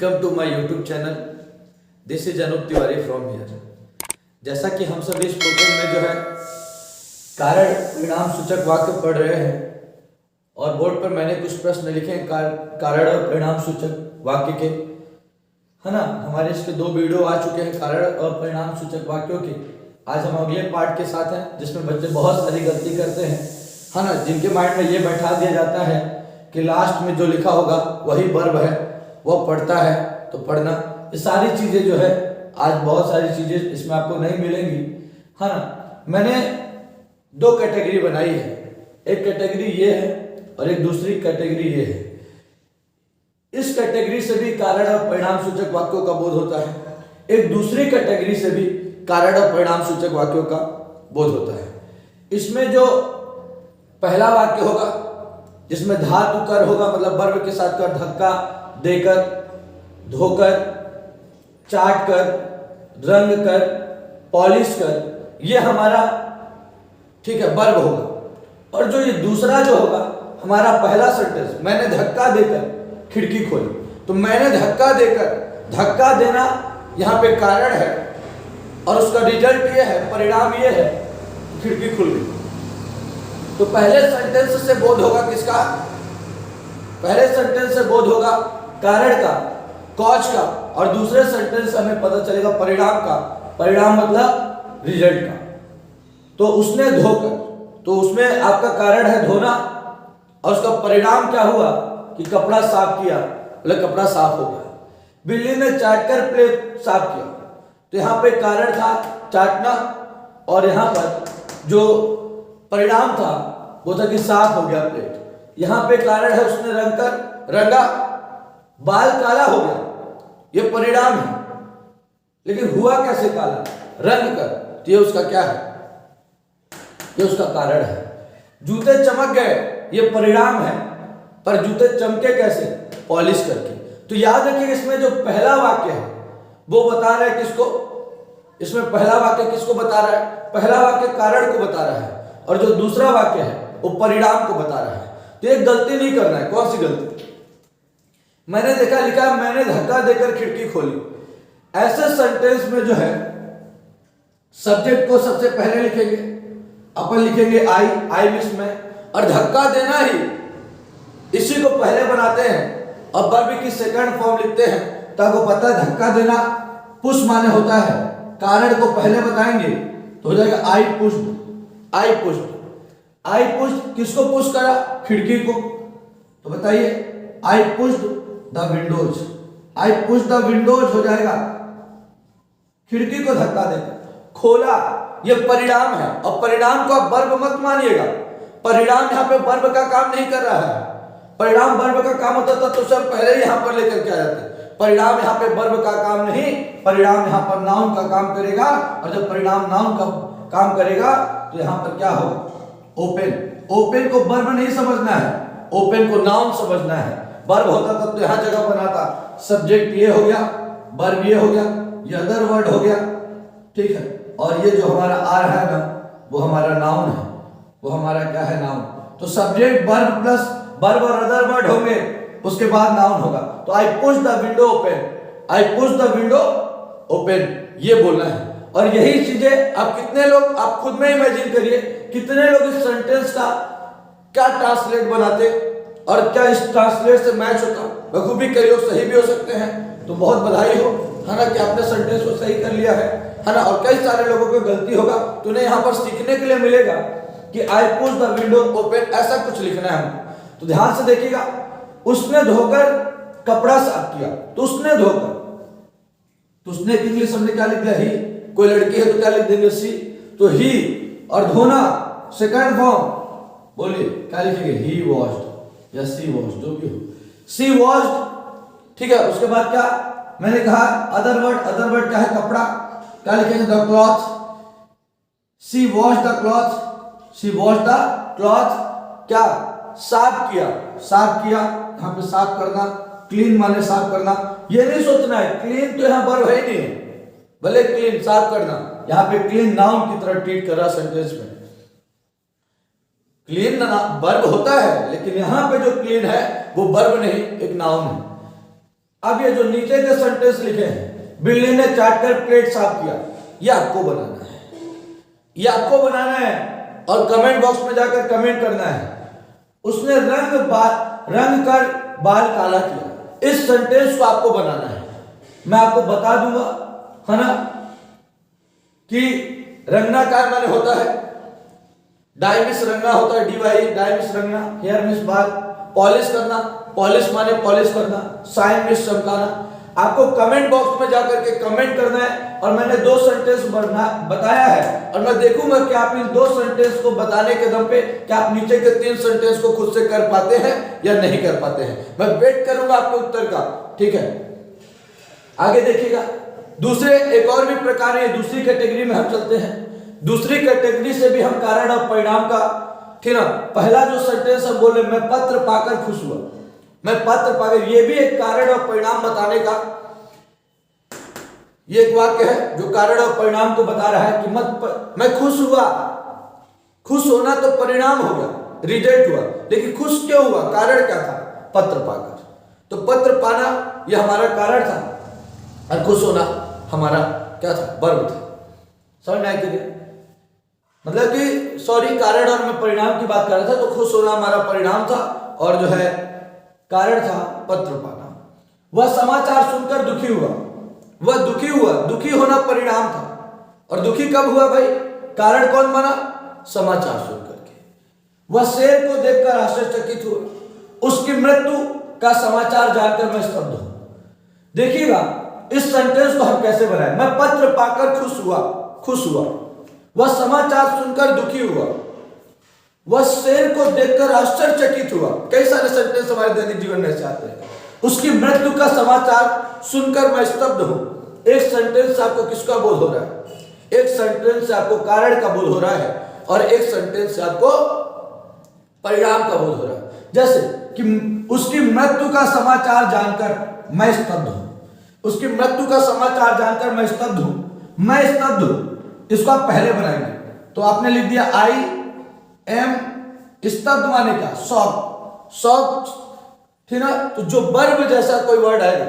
Welcome to my YouTube channel. This is Anoop Tiwari from here. जैसा कि हम सभी इस प्रोग्राम में जो है कारण परिणाम सूचक वाक्य पढ़ रहे हैं और बोर्ड पर मैंने कुछ प्रश्न लिखे हैं कारण और परिणाम सूचक वाक्य के, है ना। हमारे इसके 2 वीडियो आ चुके हैं कारण और परिणाम सूचक वाक्यों के। आज हम अगले पार्ट के साथ हैं जिसमें बच्चे बहुत सारी गलती करते हैं, है ना। जिनके माइंड में ये बैठा दिया जाता है कि लास्ट में जो लिखा होगा वही वर्ब है, वो पढ़ता है तो पढ़ना। ये सारी चीजें जो है आज बहुत सारी चीजें इसमें आपको नहीं मिलेंगी, है ना। मैंने 2 कैटेगरी बनाई है, एक कैटेगरी ये है और एक दूसरी कैटेगरी ये है। इस कैटेगरी से भी कारण और परिणाम सूचक वाक्यों का बोध होता है, एक दूसरी कैटेगरी से भी कारण और परिणाम सूचक वाक्यों का बोध होता है। इसमें जो पहला वाक्य होगा जिसमें धातु कर होगा, मतलब वर्ब के साथ कर, धक्का देकर, धोकर, चाट कर, रंग कर, पॉलिश कर, ये हमारा ठीक है वर्ब होगा। और जो ये दूसरा जो होगा हमारा पहला सेंटेंस, मैंने धक्का देकर खिड़की खोली, तो मैंने धक्का देकर, धक्का देना यहाँ पे कारण है और उसका रिजल्ट ये है, परिणाम ये है, खिड़की खुल गई। तो पहले सेंटेंस से बोध होगा किसका? पहले सेंटेंस से बोध होगा कारण का, कॉज का, और दूसरे सेंटेंस से हमें पता चलेगा परिणाम का। परिणाम मतलब रिजल्ट का। तो उसने धोकर, तो उसमें आपका कारण है धोना और उसका परिणाम क्या हुआ कि कपड़ा साफ किया, मतलब कपड़ा साफ हो गया। बिल्ली ने चाटकर प्लेट साफ किया, तो यहाँ पे कारण था चाटना और यहाँ पर जो परिणाम था वो था कि साफ हो गया प्लेट। यहाँ पे कारण है उसने रंग कर रंगा, बाल काला हो गया, ये परिणाम है। लेकिन हुआ कैसे काला? रंग कर, तो ये उसका क्या है? ये उसका कारण है। जूते चमक गए, ये परिणाम है, पर जूते चमके कैसे? पॉलिश करके। तो याद रखिए इसमें जो पहला वाक्य है वो बता रहा है किसको? इसमें पहला वाक्य किसको बता रहा है? पहला वाक्य कारण को बता रहा है और जो दूसरा वाक्य है वो परिणाम को बता रहा है। तो एक गलती नहीं करना है। कौन सी गलती? मैंने देखा लिखा है मैंने धक्का देकर खिड़की खोली। ऐसे सेंटेंस में जो है सब्जेक्ट को सबसे पहले लिखेंगे, अपन लिखेंगे आई मिस में, और धक्का देना ही इसी को पहले बनाते हैं और वर्ब की सेकंड फॉर्म लिखते हैं। तो आपको पता है धक्का देना पुश माने होता है, कारण को पहले बताएंगे तो हो जाएगा आई पुश्ड। आई पुश्ड, आई पुश्ड किसको पुश करा? खिड़की को। तो बताइए आई pushed the Windows, I push the Windows हो जाएगा खिड़की को धक्का देकर। खोला, ये परिणाम है और परिणाम को आप वर्ब मत मानिएगा। परिणाम यहाँ पे वर्ब का काम नहीं कर रहा है। परिणाम वर्ब का काम होता था तो सब पहले ही यहाँ पर लेकर के आ जाते। परिणाम यहाँ पे वर्ब का काम नहीं, परिणाम यहाँ पर नाउन का काम करेगा। और जब परिणाम नाउन का काम करेगा तो यहाँ पर क्या होगा? ओपन। ओपन को वर्ब नहीं समझना है, ओपन को नाउन समझना है। वर्ब होता तब तो यहाँ जगह बनाता, सब्जेक्ट ये हो गया, वर्ब ये हो गया, ये अदर वर्ड हो गया, ठीक है। और ये जो हमारा आ रहा है ना वो हमारा नाउन है, वो हमारा क्या है? नाउन। तो सब्जेक्ट वर्ब प्लस वर्ब और अदर वर्ड होंगे, उसके बाद नाउन होगा। तो I push the window open, I push the window open, ये बोलना है। और यही चीजें आप कितने लोग, आप खुद में इमेजिन करिए कितने लोग इस सेंटेंस का क्या ट्रांसलेट बनाते और क्या इस ट्रांसलेट से मैच होता। बखूबी कई लोग सही भी हो सकते हैं, तो बहुत बधाई हो, है ना, कि आपने सेंटेंस को सही कर लिया है ना। और कई सारे लोगों को गलती होगा, तो उन्हें यहाँ पर सीखने के लिए मिलेगा कि I push the window open, ऐसा कुछ लिखना है हमको। तो ध्यान से देखिएगा, उसने धोकर कपड़ा साफ किया, तो उसने धोकर, तो उसने इंग्लिश हमने क्या लिख दिया? ही। कोई लड़की है तो क्या लिख देंगे? सी। तो ही और धोना सेकंड फॉर्म, बोलिए क्या लिखेंगे? ही वॉश्ड या सी वॉश्ड, जो भी हो, सी वॉश्ड, ठीक है। उसके बाद क्या मैंने कहा? अदर वर्ड क्या है? कपड़ा, क्या लिखेंगे? The cloth. See wash the cloth, see wash the cloth, क्या? साफ किया, साफ किया, यहाँ पे साफ करना, क्लीन माने साफ करना। ये नहीं सोचना है क्लीन तो यहाँ वर्ब है ही नहीं, भले क्लीन साफ करना, यहाँ पे क्लीन नाउन की तरह ट्रीट कर रहा सेंटेंस में। क्लीन वर्ब होता है लेकिन यहाँ पे जो क्लीन है वो वर्ब नहीं, एक नाउन है। अब ये जो नीचे के सेंटेंस लिखे हैं, बिल्ली ने चाटकर प्लेट साफ किया, ये आपको बनाना है, ये आपको बनाना है और कमेंट बॉक्स में जाकर कमेंट करना है। उसने रंग कर बाल काला किया, इस सेंटेंस को आपको बनाना है। मैं आपको बता दूंगा, है ना, कि रंगना का माने होता है, डाई मिस रंगना होता है, DY डाई मिस रंगना, हेयर मिस बाल, पॉलिश करना, पॉलिश माने पॉलिश करना, साइन मिस चमकाना। आपको कमेंट बॉक्स में जाकर के कमेंट करना है और मैंने 2 सेंटेंस बताया है और मैं देखूंगा कि आप इन 2 सेंटेंस को बताने के दम पे क्या आप नीचे के 3 सेंटेंस को खुद से कर पाते हैं या नहीं कर पाते हैं। मैं वेट करूंगा आपके उत्तर का, ठीक है। आगे देखिएगा, दूसरे एक और भी प्रकार है, दूसरी कैटेगरी में हम चलते हैं। दूसरी कैटेगरी से भी हम कारण और परिणाम का, ठीक ना। पहला जो सेंटेंस हम बोले, मैं पत्र पाकर खुश हुआ, मैं पत्र पाकर, ये भी एक कारण और परिणाम बताने का, ये एक वाक्य है जो कारण और परिणाम को बता रहा है कि मैं खुश हुआ। खुश होना तो परिणाम हो गया, रिजल्ट हुआ, लेकिन खुश क्यों हुआ, कारण क्या था, पत्र पाकर। तो पत्र पाना यह हमारा कारण था और खुश होना हमारा क्या था, वर्ब था। समझ में आया कि मतलब कि सॉरी, कारण और मैं परिणाम की बात कर रहा था, तो खुश होना हमारा परिणाम था और जो है कारण था पत्र पाना। वह समाचार सुनकर दुखी हुआ, वह दुखी हुआ, दुखी होना परिणाम था और दुखी कब हुआ भाई, कारण कौन बना, समाचार सुनकर के। वह शेर को देखकर आश्चर्यचकित हुआ, उसकी मृत्यु का समाचार जानकर मैं स्तब्ध हूं। देखिएगा इस सेंटेंस को हम कैसे बनाए, मैं पत्र पाकर खुश हुआ, खुश हुआ, वह समाचार सुनकर दुखी हुआ, वह शेर को देखकर आश्चर्यचकित हुआ। कई सारे सेंटेंस हमारे दैनिक जीवन में ऐसे आते हैं। उसकी मृत्यु का समाचार सुनकर मैं स्तब्ध हूं। एक सेंटेंस से आपको किसका बोध हो रहा है, एक सेंटेंस से आपको कारण का बोध हो रहा है और एक सेंटेंस से आपको परिणाम का बोध हो रहा है। जैसे कि उसकी मृत्यु का समाचार जानकर मैं स्तब्ध हूं, उसकी मृत्यु का समाचार जानकर मैं स्तब्ध हूं, मैं स्तब्ध हूं, इसको आप पहले बनाएंगे तो आपने लिख दिया आई एम, स्तब्ध माने का शॉक, शॉक, ठीक ना। तो जो वर्ब जैसा कोई वर्ड आएगा,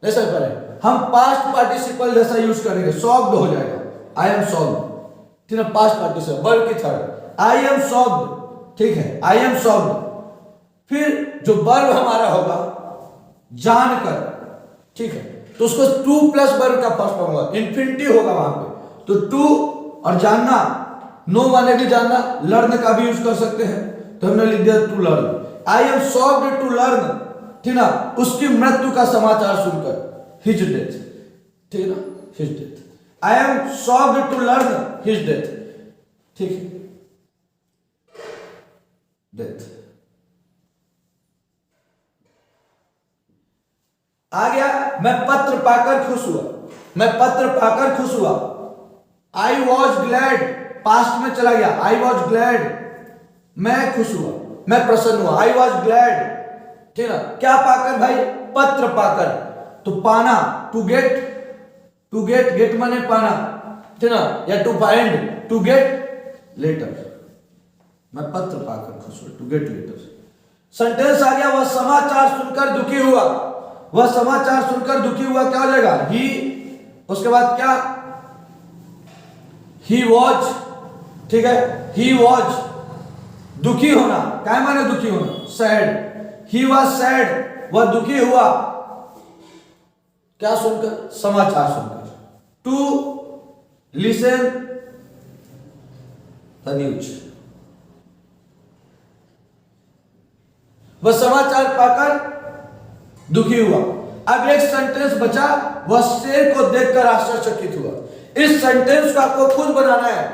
जैसा करें हम पास्ट पार्टिसिपल जैसा यूज करेंगे, शॉक्ड हो जाएगा, आई एम शॉक्ड, ठीक है, पास्ट पार्टिसिपल वर्ब की थर्ड, आई एम शॉक्ड, ठीक है, आई एम शॉक्ड। फिर जो वर्ब हमारा होगा जानकर, ठीक है, तो उसको टू प्लस वर्ब का फर्स्ट फॉर्म होगा, इन्फिनिटी होगा वहां पे, तो टू और जानना, नो माने भी जानना, लर्न का भी यूज कर सकते हैं, तो हमने लिख दिया to learn. I am shocked to learn, ठीक ना, उसकी मृत्यु का समाचार सुनकर, हिज डेथ, ठीक ना, his death, I am shocked to learn his death, ठीक है, डेथ। आ गया, मैं पत्र पाकर खुश हुआ, मैं पत्र पाकर खुश हुआ, आई वॉज ग्लैड, पास्ट में चला गया, आई वॉज ग्लैड, मैं खुश हुआ, मैं प्रसन्न हुआ, आई वॉज ग्लैड, ठीक है। क्या पाकर भाई, पत्र पाकर, तो पाना, to get, to get, get माने पाना, ठीक ना, या to find, to get letter, मैं पत्र पाकर खुश हुआ, टू गेट लेटर। सेंटेंस आ गया, वह समाचार सुनकर दुखी हुआ, वह समाचार सुनकर दुखी हुआ, क्या हो जाएगा, ही, उसके बाद क्या, ही वॉज, ठीक है, ही वॉज, दुखी होना, क्या माने दुखी होना, सैड, ही वॉज सैड, वह दुखी हुआ, क्या सुनकर, समाचार सुनकर, टू लिसन द न्यूज, वह समाचार पाकर दुखी हुआ। अब एक सेंटेंस बचा, वह शेर को देखकर आश्चर्यचकित हुआ। इस सेंटेंस को आपको खुद बनाना है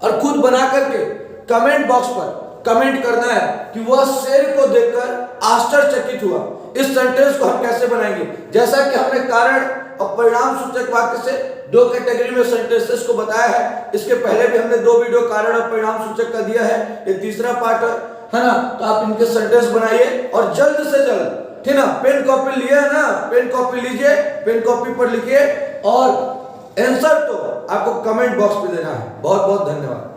और खुद बना करके कमेंट बॉक्स पर कमेंट करना है कि वह शेर को देखकर आश्चर्यचकित हुआ। इस सेंटेंस को हम कैसे बनाएंगे, जैसा कि हमने कारण और परिणाम सूचक वाक्य से 2 कैटेगरी में सेंटेंसेस को बताया है। इसके पहले भी हमने 2 वीडियो कारण और परिणाम सूचक का दिया है, ये तीसरा पार्ट है ना। तो आप इनके सेंटेंस बनाइए और जल्द से जल्द, ठीक ना, पेन कॉपी लिए है ना, पेन कॉपी लीजिए, पेन कॉपी पर लिखिए और आंसर तो आपको कमेंट बॉक्स पे देना है। बहुत बहुत धन्यवाद।